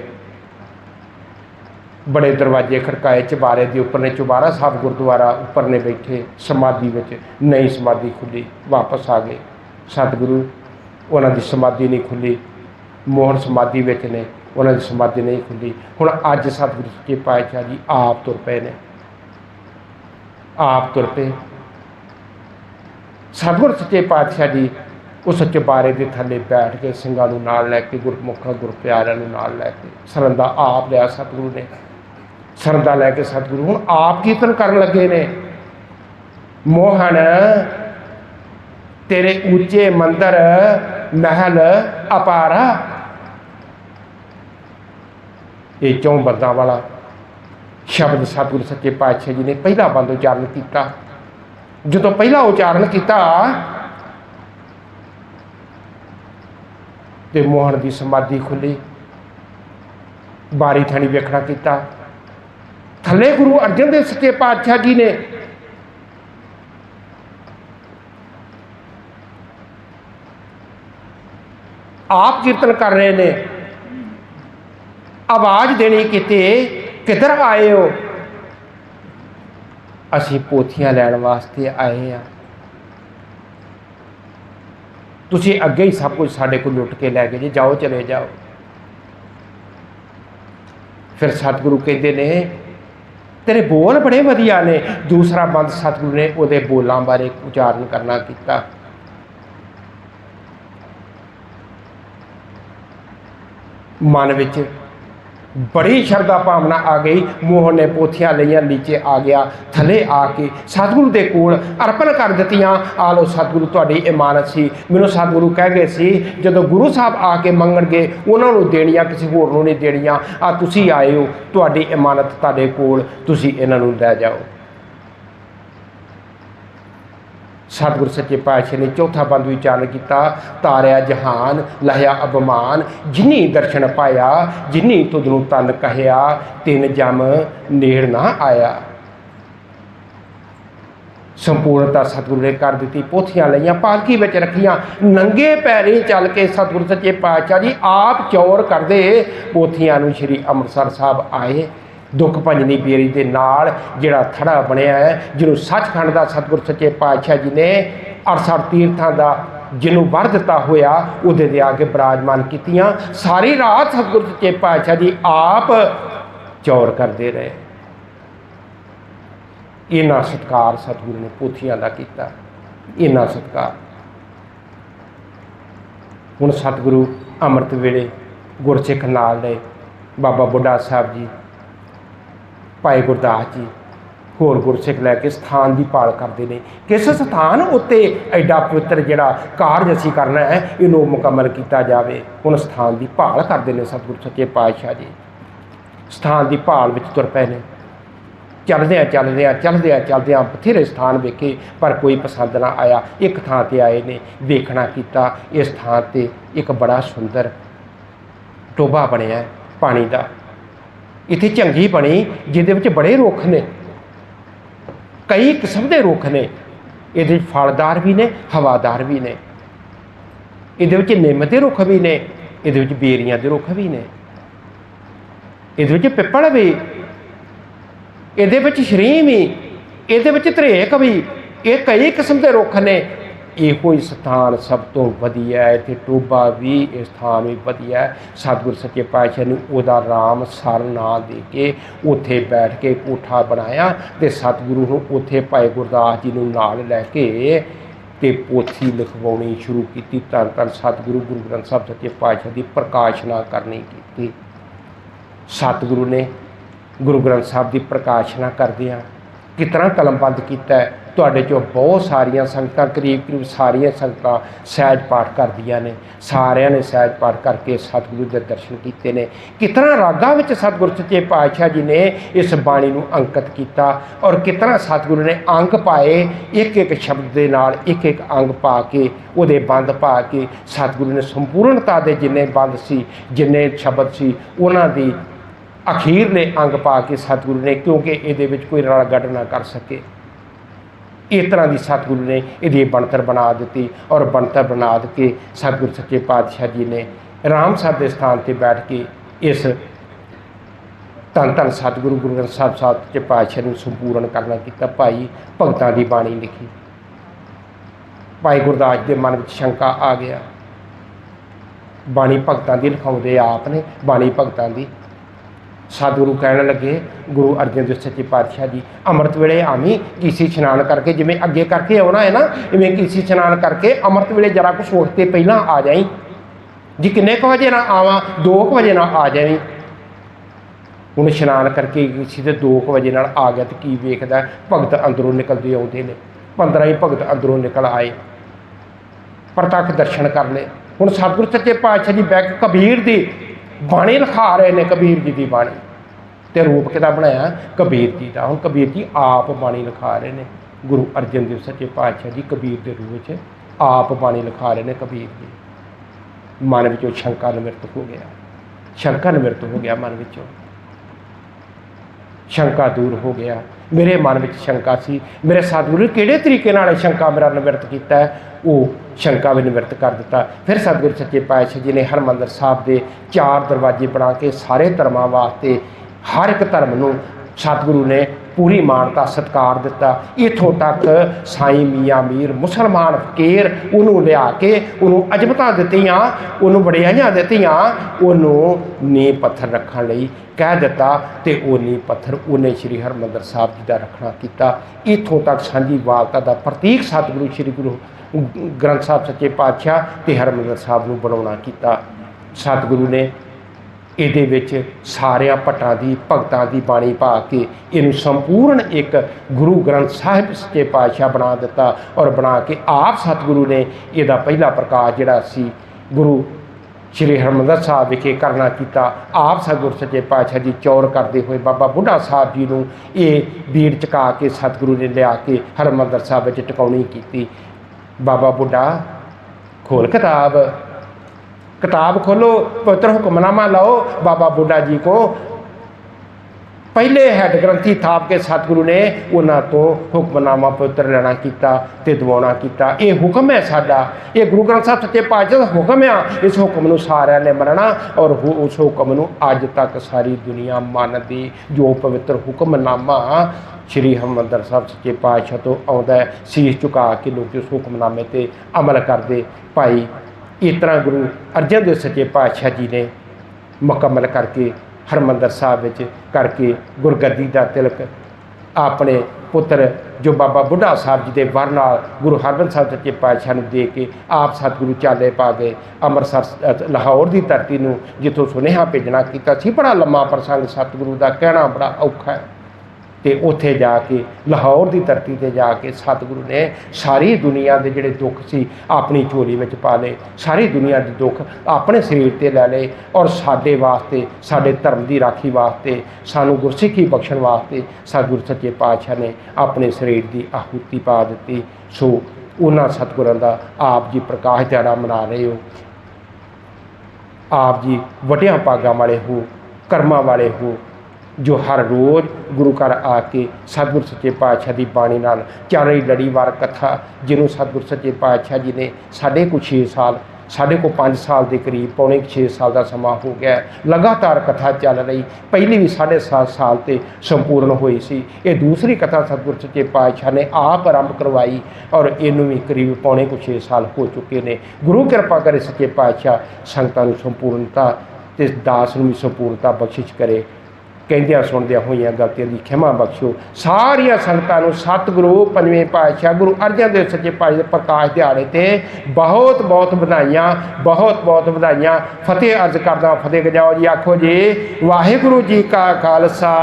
S1: बड़े दरवाजे खड़काए, चुबारे के उपर ने, चुबारा साहब गुरुद्वारा उपर ने बैठे समाधि में, नई समाधि खुली, वापस आ गए। सतगुरु उन्होंने समाधि नहीं खुली, मोहन समाधि में ने, उन्होंने समाधि नहीं खुली। हुण अज सतगुरु सच्चे पातशाह जी आप तुर पे ने, आप तुर पे। सतगुरु सच्चे पातशाह जी उस चुबारे के थले बैठ के सिंघां नूं नाल लैके, गुरमुखां गुर प्यारिआं नूं नाल लैके सरंदा आप लिया सतगुरु ने। सरंदा लैके सतगुरु हुण आप कीर्तन करन लगे ने। मोहन तेरे ऊंचे मंदिर महल अपारा, ये चौं बंदा वाला शब्द सतगुरु सच्चे पातशाह जी ने पहला बंद उचारण किया। जो पहला उचारण किया तो मोहन की समाधि खुली, बारी थानी वेखना किया। थले गुरु अर्जन देव सच्चे पातशाह जी ने आप कीर्तन कर रहे ने। आवाज देनी किते, किधर आए हो? असी पोथियां लैण वास्ते आए हैं, तुसीं अगे ही सब कुछ साडे को लुट के लै गए जी, जाओ चले जाओ। फिर सतगुरु कहते ने तेरे बोल बड़े वधिया ने। दूसरा बंद सतगुरु ने उहदे बोलों बारे उचारण करना किया। मन विच बड़ी श्रद्धा भावना आ गई। मोहन ने पोथियां लईयां, नीचे आ गया, थले आके सतगुरु के कोल अर्पण कर दित्तियां। आ लो सतगुरु तुहाडी इमानत सी। मैनूं सतगुरु कह गए सी जदों गुरु साहब आके मंगणगे उन्होंने देनियां, किसी होर नूं नहीं देनियां। आ तुसीं आए हो, तुहाडी इमानत तुहाडे कोल, तुसीं इन्हां नूं लै जाओ। सतगुरु सच्चे पातशाह ने चौथा बंद उचारण किया। तारिया जहान लहया अबमान, जिनी दर्शन पाया जिनी तुदनू तन कहया, तिन जम नेड़ ना आया। संपूर्णता सतगुरु ने कर दी। पोथियां लईयां, पालकी में रखियां, नंगे पैरी चल के सतगुरु सच्चे पातशाह जी आप चौर करते पोथियां नूं श्री अमृतसर साहब आए। दुख भंजनी बेरी के नाल जिहड़ा थड़ा बनया है, जिन्हों सचखंड का सतगुरु सच्चे पातशाह जी ने 68 तीर्थां का जिन्हों वर दिता होया उहदे ते आके विराजमान कीतियां। सारी रात सतगुरु सच्चे पातशाह जी आप चौर करते रहे। इन्ना सत्कार सतगुरु ने पोथियां का किया। इन्ना सत्कार। हुण सतगुरु अमृत वेले गुरसिख नाल ने बाबा बुढ़ा साहब जी, भाई गुरदास जी, होर गुरसिख लैके स्थान की भाल करते हैं। किस स्थान उत्ते एडा पवित्र जिहड़ा कारज असीं करना है इनू मुकम्मल किया जाए। हुण स्थान की भाल करते हैं सतगुरु सच्चे पातशाह जी। स्थान की भाल विच तुर पे ने। चलद्या बथेरे स्थान वेखे पर कोई पसंद ना आया। एक थां ते आए ने, देखना किया। इस थां ते एक बड़ा सुंदर टोभा बनिया पानी का। इत्थे झंगी बनी जिहदे विच बड़े रुख ने, कई किस्म के रुख ने। ये फलदार भी ने, हवादार भी ने। ये निम के रुख भी ने, ये बेरियां के रुख भी ने, ये पिपल भी, ये शरीम भी, ये धरेक भी। ये कई किस्म के रुख ने। यो स्थान सब तो वधिया है। इत्थे टोभा भी, ये स्थान भी वधिया है। सतगुरु सच्चे पातशाह ने उहदा राम सर नां दे के उत्थे बैठ के कोठा बनाया ते सतगुरु नूं उत्थे भाई गुरदास जी नूं नाल लैके ते पोथी लिखवाउणी शुरू की। धन धन सतगुरु गुरु ग्रंथ साहब सच्चे पातशाह की प्रकाशना करनी की। सतगुरु ने गुरु ग्रंथ साहब की प्रकाशना करदिआं कितना कलमबंद किया है। तुहाडे चों बहुत सारिया संगतां, करीब करीब सारिया संगतां सहज पाठ करदियां ने। सारिਆਂ ने सहज पाठ करके सतगुरु के दर्शन किए ने। कितना रागां विच सतगुरु सच्चे पातशाह जी ने इस बाणी नूं अंकित किया और कितना सतगुरु ने अंग पाए। एक एक शब्द के नाल एक एक अंग पा के उहदे बंद पा के सतगुरु ने संपूर्णता के जिन्ने बंद सी, जिन्ने शब्द सी, उन्हां दी अखीरले अंग पा के सतगुरु ने, क्योंकि ये कोई रल गढ़ ना कर सके, इस तरह की सतगुरु ने ये बनतर बना दी। और बनतर बना के सतगुरु सच्चे पातशाह जी ने रामसर के स्थान पर बैठ के इस धन धन सतगुरु गुरु ग्रंथ साहब सच्चे पातशाह ने संपूर्ण करना किया। भाई भगतां की बाणी लिखी। भाई गुरदास के मन में शंका आ गया, बाणी भगतां की लिखाउंदे आप ने, बाणी भगतां की। सतगुरु कहने लगे, गुरु अर्जन देव सच्चे पातशाह जी, अमृत वेले आवी, किसी स्नान करके, जिमें अगे करके आना है ना, इवें किसी स्नान करके अमृत वेले जरा कुछ वक्त पहला आ जाई जी। किन्ने क बजे ना आवां? 2 बजे ना आ जाई। हुण स्नान करके किसी के 2 बजे नाल आ गया तो की वेखदा, भगत अंदरों निकलते आउंदे ने। 15 ही भगत अंदरों निकल आए, प्रतख दर्शन कर ले। हुण सतगुरु सच्चे पातशाह जी बैठ कबीर दी बाणी लिखा रहे ने, कबीर जी की बाणी। तो रूप किहदा बनाया? कबीर जी का। हुण कबीर जी आप बाणी लिखा रहे हैं। गुरु अर्जन देव सच्चे पातशाह जी कबीर के रूप में आप बाणी लिखा रहे हैं। कबीर जी मन विचों शंका निवृत्त हो गया, शंका निवृत्त हो गया, मन विचों शंका दूर हो गया। मेरे मन में शंका सी, मेरे सतगुरु ने किहड़े तरीके नाल शंका मेरा निवृत्त किया है, वो शंका भी निवृत्त कर दिता। फिर सतगुरु सच्चे पातशाह जी ने हरमंदर साहब के 4 दरवाजे बना के सारे धर्मां वास्ते हर एक धर्म नूं सतगुरु ने पूरी मानता सत्कार दिता। इत्थों तक साईं मियाँ मीर मुसलमान फकीर उन्होंने लिया के उन्होंने अजमतां दित्तियां, उन्होंने वड़ियाइयां दित्तियां, उन्होंने नींह पत्थर रखने लई कह दिता ते वो नींह पत्थर उन्हें श्री हरमंदर साहब जी का रखना किया। इत्थों तक सांझी वालता का प्रतीक सतगुरु श्री गुरु ग्रंथ साहब सच्चे पातशाह ते हरमंदर साहब नूं बनाउणा कीता। सतगुरु ने ਇਹਦੇ ਵਿੱਚ ਸਾਰਿਆਂ ਭੱਟਾਂ ਦੀ ਭਗਤਾਂ ਦੀ ਬਾਣੀ ਪਾ ਕੇ ਇਹਨੂੰ ਸੰਪੂਰਨ ਇੱਕ ਗੁਰੂ ਗ੍ਰੰਥ ਸਾਹਿਬ ਸੱਚੇ ਪਾਤਸ਼ਾਹ ਬਣਾ ਦਿੱਤਾ। ਔਰ ਬਣਾ ਕੇ ਆਪ ਸਤਿਗੁਰੂ ਨੇ ਇਹਦਾ ਪਹਿਲਾ ਪ੍ਰਕਾਸ਼ ਜਿਹੜਾ ਸੀ ਗੁਰੂ श्री हरमंदर साहब विखे करना किया। आप सतगुरु सच्चे पातशाह जी चौर करते हुए बाबा बुढ़ा साहब जी को ये बीड़ चका के सतगुरु ने लिया के हरमंदर साहब में टिकाउणी की। बाबा बुढ़ा खोल किताब, किताब खोलो, पवित्र हुक्मनामा लाओ। बाबा बुढ़ा जी को पहले हैड ग्रंथी थाप के सतगुरु ने उन्होंने तो हुक्मनामा पवित्र लेना किया ते दवाना किया। ये हुक्म है साडा, ये गुरु ग्रंथ साहब सच्चे पातशाह का हुक्म है। इस हुक्म नूं सारिਆਂ ने मनना और उस हुक्म नूं अज तक सारी दुनिया मनदी। जो पवित्र हुक्मनामा श्री हरमंदर साहब सच्चे पातशाह तो आउंदा है, शीश झुका के लोग उस हुक्मनामे ते अमल करते। भाई इस तरह गुरु अर्जन देव सच्चे पातशाह जी ने मुकम्मल करके हरमंदर साहब करके गुरगद्दी का तिलक अपने पुत्र जो बाबा बुढ़ा साहब जी के वर नाल गुरु हरबंस साहब सच्चे पातशाह नूं दे के आप सतगुरु चाले पा गए अमृतसर लाहौर की धरती नूं जिथों सुनेहा भेजना कीता सी। बड़ा लम्मा प्रसंग सतगुरु का कहना बड़ा औखा है। तो उत्थे जाके लाहौर की धरती पर जाके सतगुरु ने सारी दुनिया के जिहड़े दुख सी अपनी झोली में पा ले, सारी दुनिया के दुख अपने शरीर पर लै ले और साडे वास्ते साडे धर्म की राखी वास्ते सानू गुरसिੱਖੀ बख्शण वास्ते सतगुरु सच्चे पातशाह ने अपने शरीर की आहुति पा दी। सो उन्हां सतगुरां दा आप जी प्रकाश दिहाड़ा मना रहे हो। आप जी वड्डियां भागां वाले हो, कर्मां वाले हो, जो हर रोज़ गुरु घर आके सतगुरु सच्चे पातशाह की बाणी नाल चल रही लड़ीवार कथा जिन्हों सतगुरु सच्चे पातशाह जी ने साढ़े को 6 साल, साढ़े को 5 साल के करीब पौने 6 साल का समा हो गया लगातार कथा चल रही। पहली भी 7.5 साल से संपूर्ण हुई सी। ये दूसरी कथा सतगुरु सच्चे पातशाह ने आप आरंभ करवाई और इनू भी करीब पौने को 6 साल हो चुके ने। गुरु कृपा करे सच्चे पातशाह संगतां नूं संपूर्णता ते दास नूं भी संपूर्णता बख्शिश करे। कहद्या सुनद्या होइयां गलतियां दी खिमा बख्शो। सारिया संगतां नूं सतगुरु पंजवें पातशाह गुरु अर्जन देव सच्चे पातशाह प्रकाश दिहाड़े ते बहुत बहुत बधाइयां, बहुत बहुत बधाइयां। फतेह अर्ज करदा, फतेह गजाओ जी। आखो जी वाहिगुरु जी का खालसा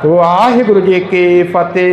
S1: वाहिगुरु जी की फतेह।